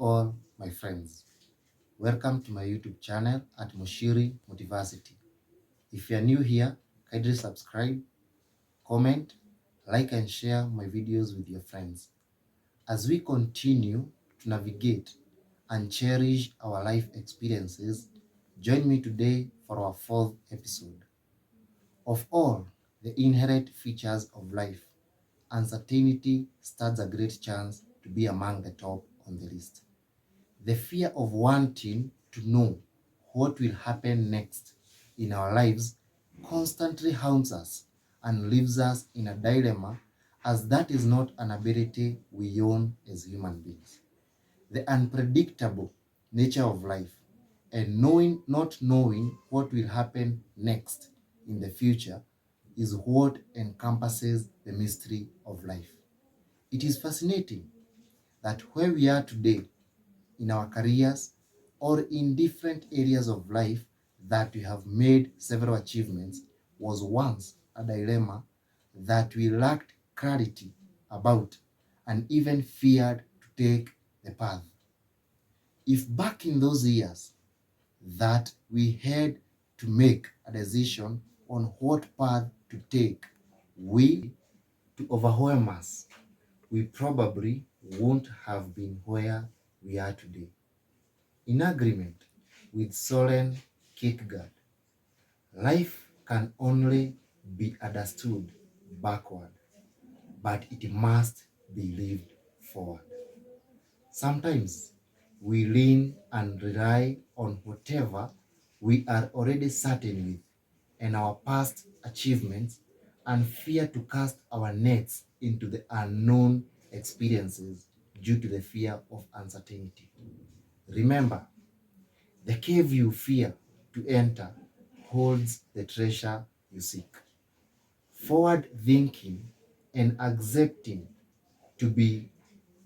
all my friends. Welcome to my YouTube channel at Mushiri Motivacity. If you are new here, kindly subscribe, comment, like and share my videos with your friends. As we continue to navigate and cherish our life experiences, join me today for our fourth episode. Of all the inherent features of life, uncertainty stands a great chance to be among the top on the list. The fear of wanting to know what will happen next in our lives constantly haunts us and leaves us in a dilemma, as that is not an ability we own as human beings. The unpredictable nature of life and not knowing what will happen next in the future is what encompasses the mystery of life. It is fascinating that where we are today in our careers or in different areas of life that we have made several achievements was once a dilemma that we lacked clarity about and even feared to take the path. If back in those years that we had to make a decision on what path to take, we to overwhelm us, we probably won't have been where we are today. In agreement with Soren Kierkegaard, life can only be understood backward, but it must be lived forward. Sometimes we lean and rely on whatever we are already certain with and our past achievements, and fear to cast our nets into the unknown experiences due to the fear of uncertainty. Remember, the cave you fear to enter holds the treasure you seek. Forward thinking and accepting to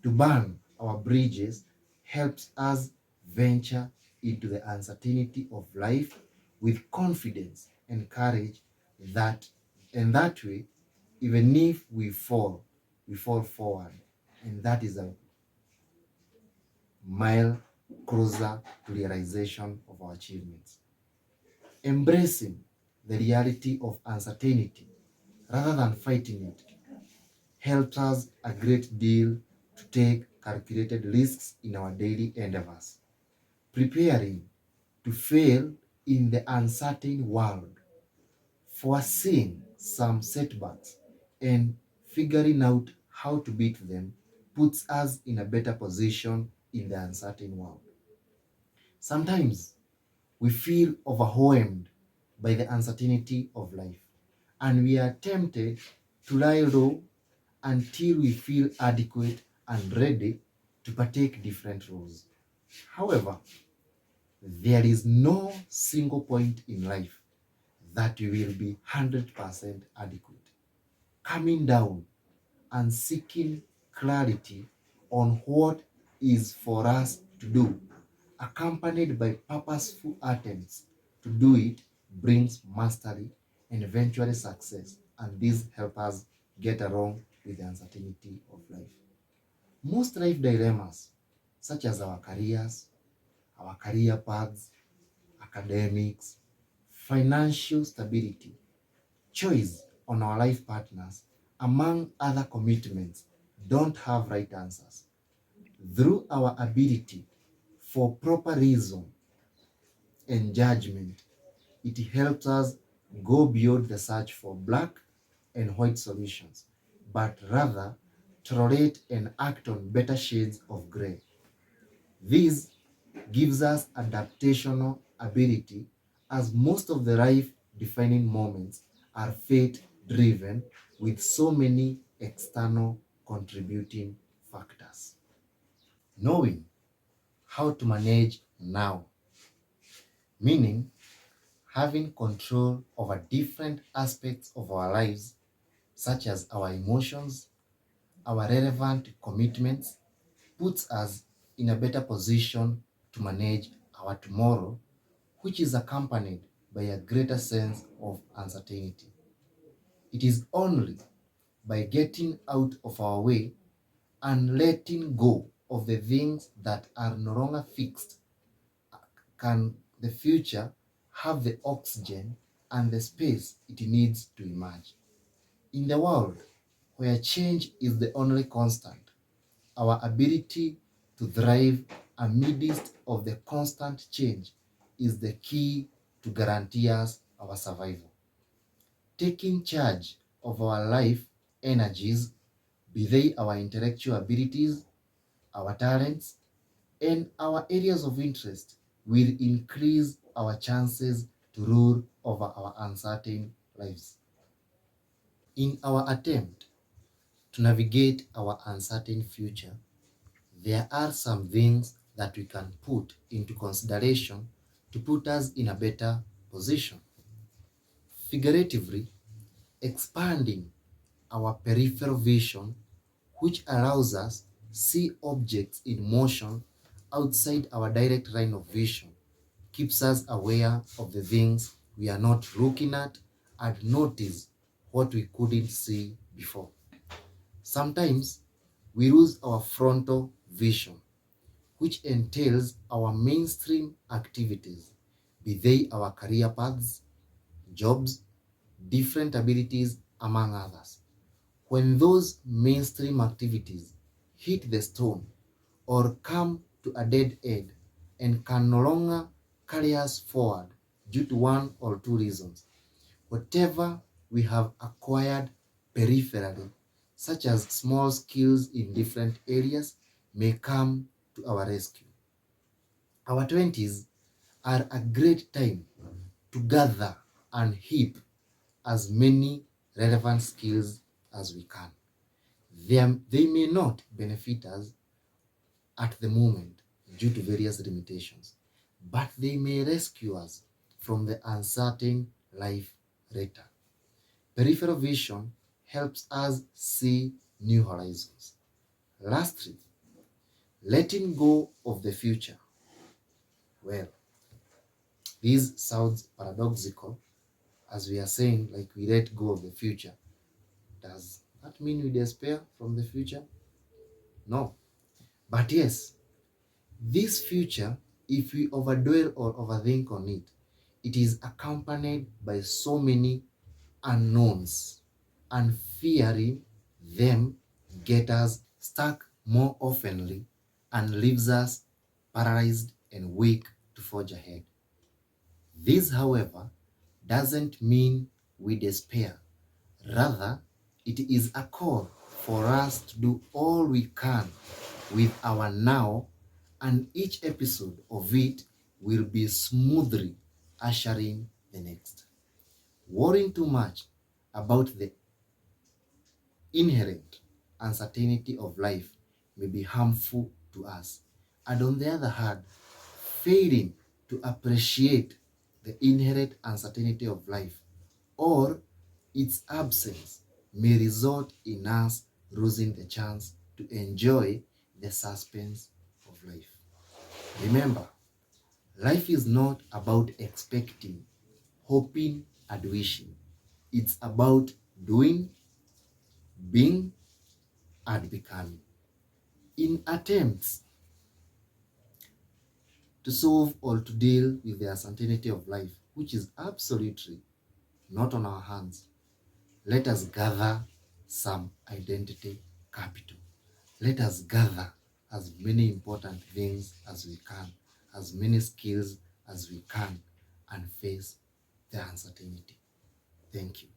burn our bridges helps us venture into the uncertainty of life with confidence and courage, that way, even if we fall forward, and that is a mile closer to realization of our achievements. Embracing the reality of uncertainty rather than fighting it helps us a great deal to take calculated risks in our daily endeavors. Preparing to fail in the uncertain world, foreseeing some setbacks, and figuring out how to beat them puts us in a better position in the uncertain world. Sometimes we feel overwhelmed by the uncertainty of life, and we are tempted to lie low until we feel adequate and ready to partake different roles. However, there is no single point in life that we will be 100% adequate. Coming down and seeking clarity on what is for us to do, accompanied by purposeful attempts to do it, brings mastery and eventually success, and these help us get along with the uncertainty of life. Most life dilemmas, such as our careers, our career paths, academics, financial stability, choice on our life partners, among other commitments, don't have right answers. Through our ability for proper reason and judgment, it helps us go beyond the search for black and white solutions, but rather tolerate and act on better shades of gray. This gives us adaptational ability, as most of the life-defining moments are fate-driven with so many external contributing factors. Knowing how to manage now, meaning having control over different aspects of our lives, such as our emotions, our relevant commitments, puts us in a better position to manage our tomorrow, which is accompanied by a greater sense of uncertainty. It is only by getting out of our way and letting go of the things that are no longer fixed, can the future have the oxygen and the space it needs to emerge. In the world where change is the only constant, our ability to thrive amidst of the constant change is the key to guarantee us our survival. Taking charge of our life energies, be they our intellectual abilities, our talents, and our areas of interest, will increase our chances to rule over our uncertain lives. In our attempt to navigate our uncertain future, there are some things that we can put into consideration to put us in a better position. Figuratively, expanding our peripheral vision, which allows us see objects in motion outside our direct line of vision, keeps us aware of the things we are not looking at and notice what we couldn't see before. Sometimes we lose our frontal vision, which entails our mainstream activities, be they our career paths, jobs, different abilities, among others. When those mainstream activities hit the stone or come to a dead end and can no longer carry us forward due to one or two reasons, whatever we have acquired peripherally, such as small skills in different areas, may come to our rescue. Our 20s are a great time to gather and heap as many relevant skills as we can. They may not benefit us at the moment due to various limitations, but they may rescue us from the uncertain life later. Peripheral vision helps us see new horizons. Lastly, letting go of the future. Well, this sounds paradoxical as we are saying, like we let go of the future. Does that mean we despair from the future? No. But yes, this future, if we overdwell or overthink on it, it is accompanied by so many unknowns, and fearing them get us stuck more oftenly and leaves us paralyzed and weak to forge ahead. This, however, doesn't mean we despair. Rather, it is a call for us to do all we can with our now, and each episode of it will be smoothly ushering the next. Worrying too much about the inherent uncertainty of life may be harmful to us, and on the other hand, failing to appreciate the inherent uncertainty of life or its absence may result in us losing the chance to enjoy the suspense of life. Remember, life is not about expecting, hoping, and wishing. It's about doing, being, and becoming. In attempts to solve or to deal with the uncertainty of life, which is absolutely not on our hands, let us gather some identity capital. Let us gather as many important things as we can, as many skills as we can, and face the uncertainty. Thank you.